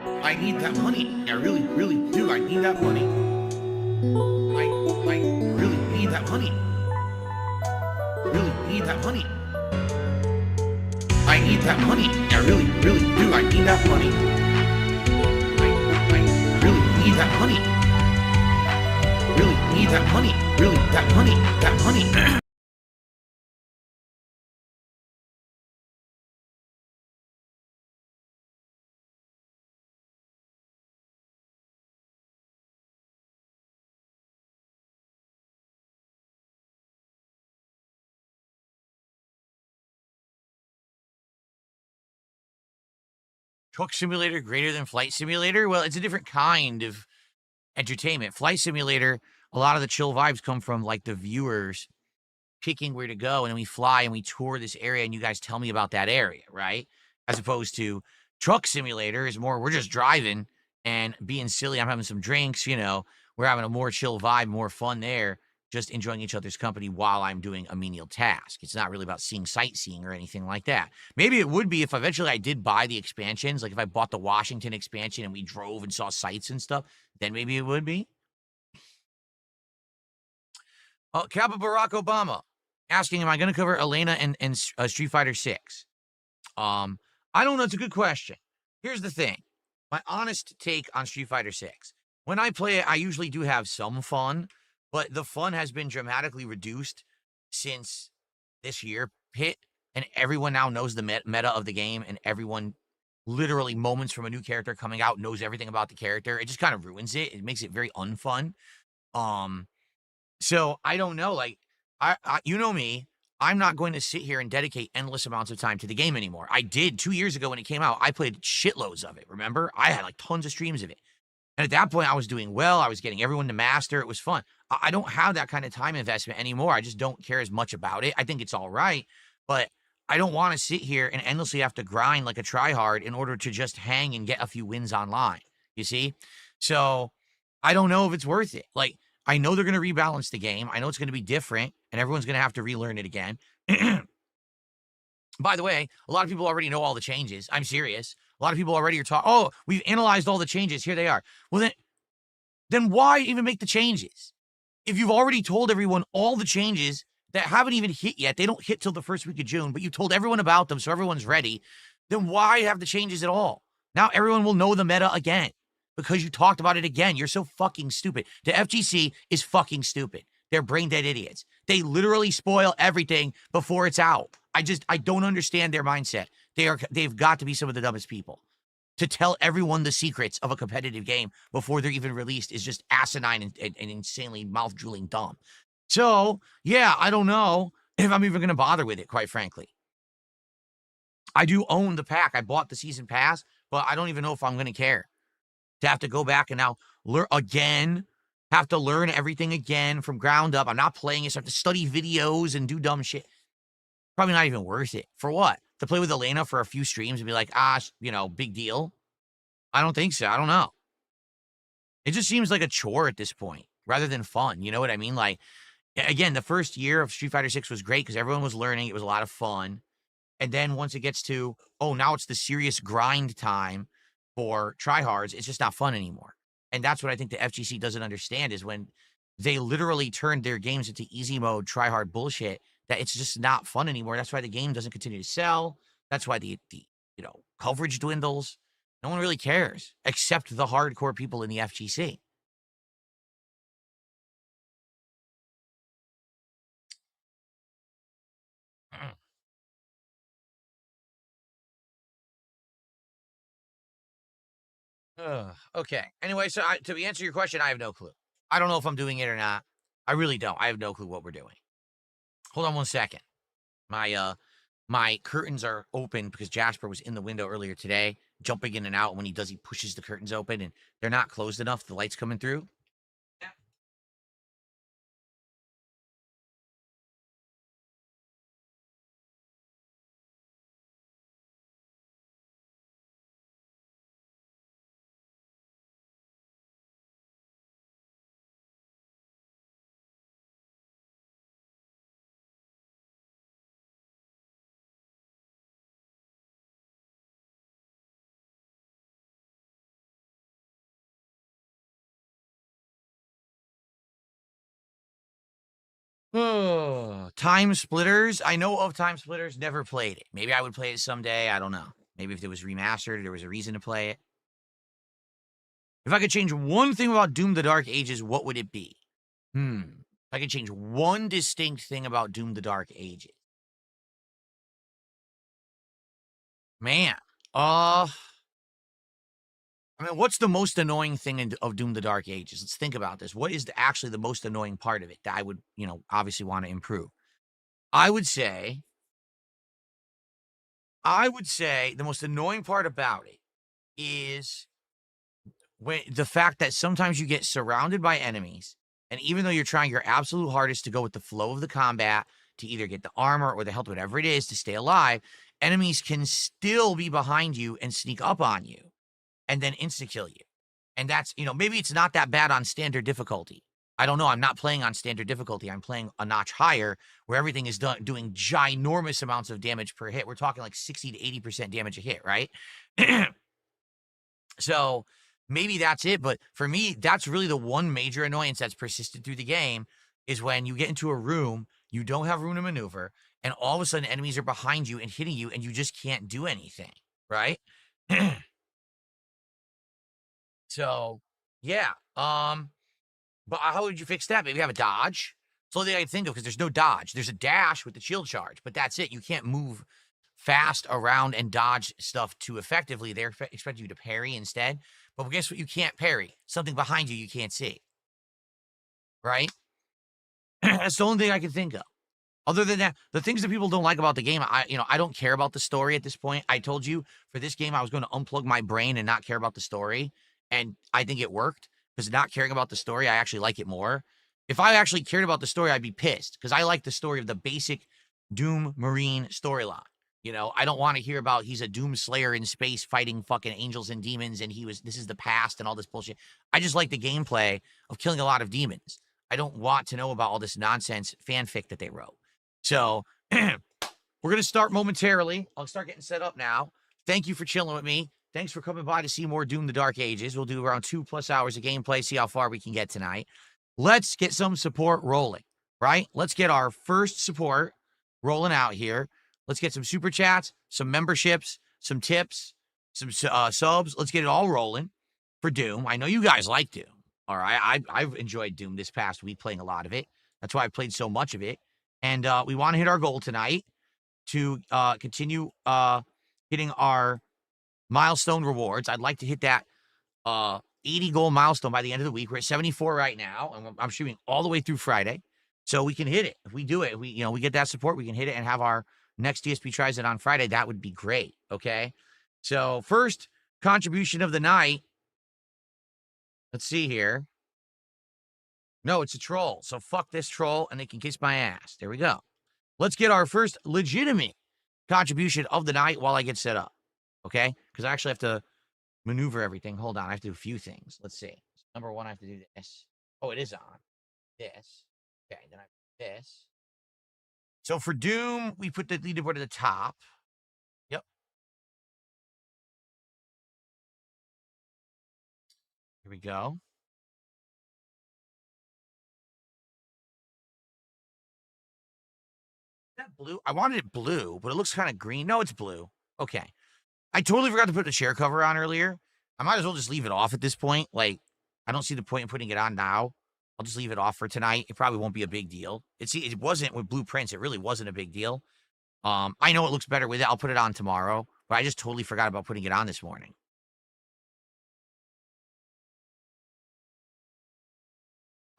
I need that money. I really, really do. I need that money. I really need that money. Really need that money. I need that money. I really, really do. I need that money. I really need that money. Really need that money. Really, that money. That money. Truck Simulator greater than Flight Simulator? Well, it's a different kind of entertainment. Flight Simulator, a lot of the chill vibes come from like the viewers picking where to go, and then we fly and we tour this area, and you guys tell me about that area, right? As opposed to Truck Simulator is more we're just driving and being silly. I'm having some drinks, we're having a more chill vibe, more fun there, just enjoying each other's company while I'm doing a menial task. It's not really about seeing sightseeing or anything like that. Maybe it would be if eventually I did buy the expansions, like if I bought the Washington expansion and we drove and saw sights and stuff, then maybe it would be. Kappa Barack Obama asking, am I going to cover Elena and Street Fighter 6? I don't know. It's a good question. Here's the thing. My honest take on Street Fighter 6. When I play it, I usually do have some fun, but the fun has been dramatically reduced since this year hit, and everyone now knows the meta of the game, and everyone literally moments from a new character coming out knows everything about the character. It just kind of ruins it. It makes it very unfun. So I don't know. Like, you know me, I'm not going to sit here and dedicate endless amounts of time to the game anymore. I did 2 years ago when it came out. I played shitloads of it. Remember? I had like tons of streams of it. And at that point, I was doing well. I was getting everyone to master. It was fun. I don't have that kind of time investment anymore. I just don't care as much about it. I think it's all right, but I don't want to sit here and endlessly have to grind like a tryhard in order to just hang and get a few wins online. You see? So I don't know if it's worth it. Like, I know they're going to rebalance the game. I know it's going to be different, and everyone's going to have to relearn it again. By the way, a lot of people already know all the changes. I'm serious. A lot of people already are talking, oh, we've analyzed all the changes. Here they are. Well, then why even make the changes? If you've already told everyone all the changes that haven't even hit yet, they don't hit till the first week of June, but you told everyone about them so everyone's ready, then why have the changes at all? Now everyone will know the meta again because you talked about it again. You're so fucking stupid. The FGC is fucking stupid. They're brain dead idiots. They literally spoil everything before it's out. I don't understand their mindset. They've got to be some of the dumbest people. To tell everyone the secrets of a competitive game before they're even released is just asinine and insanely mouth-drooling dumb. So, yeah, I don't know if I'm even going to bother with it, quite frankly. I do own the pack. I bought the season pass, but I don't even know if I'm going to care to have to go back and now learn again, have to learn everything again from ground up. I'm not playing it, so I have to study videos and do dumb shit. Probably not even worth it. For what? To play with Elena for a few streams and be like, big deal? I don't think so. I don't know. It just seems like a chore at this point rather than fun. You know what I mean? Like, again, the first year of Street Fighter 6 was great because everyone was learning. It was a lot of fun. And then once it gets to, oh, now it's the serious grind time for tryhards, it's just not fun anymore. And that's what I think the FGC doesn't understand is when they literally turned their games into easy mode tryhard bullshit, that it's just not fun anymore. That's why the game doesn't continue to sell. That's why the coverage dwindles. No one really cares except the hardcore people in the FGC. Okay. Anyway, so to answer your question, I have no clue. I don't know if I'm doing it or not. I really don't. I have no clue what we're doing. Hold on one second. My curtains are open because Jasper was in the window earlier today, jumping in and out. When he does, he pushes the curtains open, and they're not closed enough. The light's coming through. Oh, Time Splitters. I know of Time Splitters, never played it. Maybe I would play it someday. I don't know. Maybe if it was remastered, there was a reason to play it. If I could change one thing about Doom the Dark Ages, what would it be? If I could change one distinct thing about Doom the Dark Ages. Man. I mean, what's the most annoying thing of Doom the Dark Ages? Let's think about this. What is actually the most annoying part of it that I would, obviously want to improve? I would say the most annoying part about it is when the fact that sometimes you get surrounded by enemies, and even though you're trying your absolute hardest to go with the flow of the combat to either get the armor or the health, whatever it is, to stay alive, enemies can still be behind you and sneak up on you and then insta-kill you. And that's, maybe it's not that bad on standard difficulty. I don't know. I'm not playing on standard difficulty. I'm playing a notch higher where everything is doing ginormous amounts of damage per hit. We're talking like 60 to 80% damage a hit, right? So maybe that's it. But for me, that's really the one major annoyance that's persisted through the game is when you get into a room, you don't have room to maneuver, and all of a sudden enemies are behind you and hitting you, and you just can't do anything, right? So, yeah. But how would you fix that? Maybe have a dodge. It's the only thing I can think of because there's no dodge. There's a dash with the shield charge, but that's it. You can't move fast around and dodge stuff too effectively. They're expecting you to parry instead. But guess what? You can't parry. Something behind you can't see. Right? That's the only thing I can think of. Other than that, the things that people don't like about the game, I don't care about the story at this point. I told you for this game, I was going to unplug my brain and not care about the story. And I think it worked because not caring about the story, I actually like it more. If I actually cared about the story, I'd be pissed because I like the story of the basic Doom Marine storyline. I don't want to hear about he's a Doom Slayer in space fighting fucking angels and demons and this is the past and all this bullshit. I just like the gameplay of killing a lot of demons. I don't want to know about all this nonsense fanfic that they wrote. So we're going to start momentarily. I'll start getting set up now. Thank you for chilling with me. Thanks for coming by to see more Doom the Dark Ages. We'll do around 2+ hours of gameplay, see how far we can get tonight. Let's get some support rolling, right? Let's get our first support rolling out here. Let's get some super chats, some memberships, some tips, some subs. Let's get it all rolling for Doom. I know you guys like Doom. All right. I've enjoyed Doom this past week, playing a lot of it. That's why I've played so much of it. And we want to hit our goal tonight to continue hitting our milestone rewards. I'd like to hit that 80 goal milestone by the end of the week. We're at 74 right now, and I'm shooting all the way through Friday. So we can hit it. If we do it, we get that support, we can hit it and have our next DSP tries it on Friday. That would be great. Okay. So first contribution of the night. Let's see here. No, it's a troll. So fuck this troll and they can kiss my ass. There we go. Let's get our first legitimate contribution of the night while I get set up. Okay? Because I actually have to maneuver everything. Hold on. I have to do a few things. Let's see. Number one, I have to do this. Oh, it is on. This. Okay. Then I have this. So for Doom, we put the leaderboard at the top. Yep. Here we go. Is that blue? I wanted it blue, but it looks kind of green. No, it's blue. Okay. I totally forgot to put the chair cover on earlier. I might as well just leave it off at this point. Like, I don't see the point in putting it on now. I'll just leave it off for tonight. It probably won't be a big deal. It wasn't with blueprints. It really wasn't a big deal. I know it looks better with it. I'll put it on tomorrow, but I just totally forgot about putting it on this morning.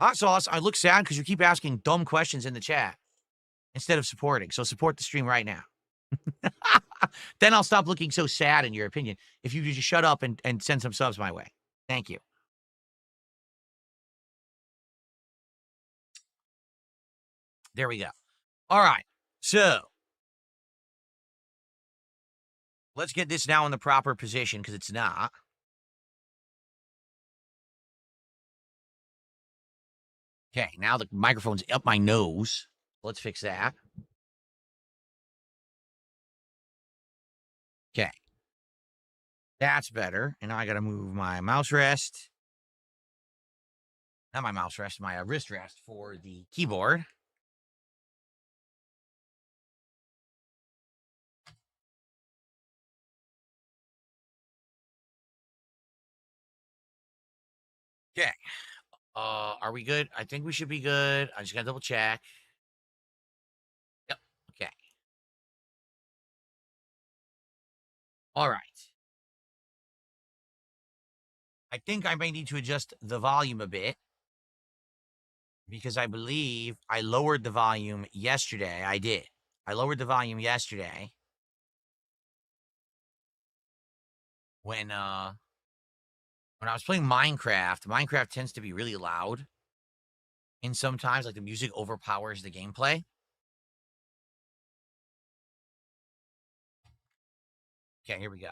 Hot sauce, I look sad because you keep asking dumb questions in the chat instead of supporting. So support the stream right now. Then I'll stop looking so sad in your opinion. If you just shut up and send some subs my way. Thank you. There we go. All right. So let's get this now in the proper position because it's not. Okay, now the microphone's up my nose. Let's fix that. Okay. That's better. And now I got to move my mouse rest. Not my mouse rest, my wrist rest for the keyboard. Okay. Are we good? I think we should be good. I just gotta double check. Yep. Okay. All right. I think I may need to adjust the volume a bit because I believe I lowered the volume yesterday. I did. I lowered the volume yesterday when I was playing Minecraft. Minecraft tends to be really loud, and sometimes like the music overpowers the gameplay. Okay, here we go.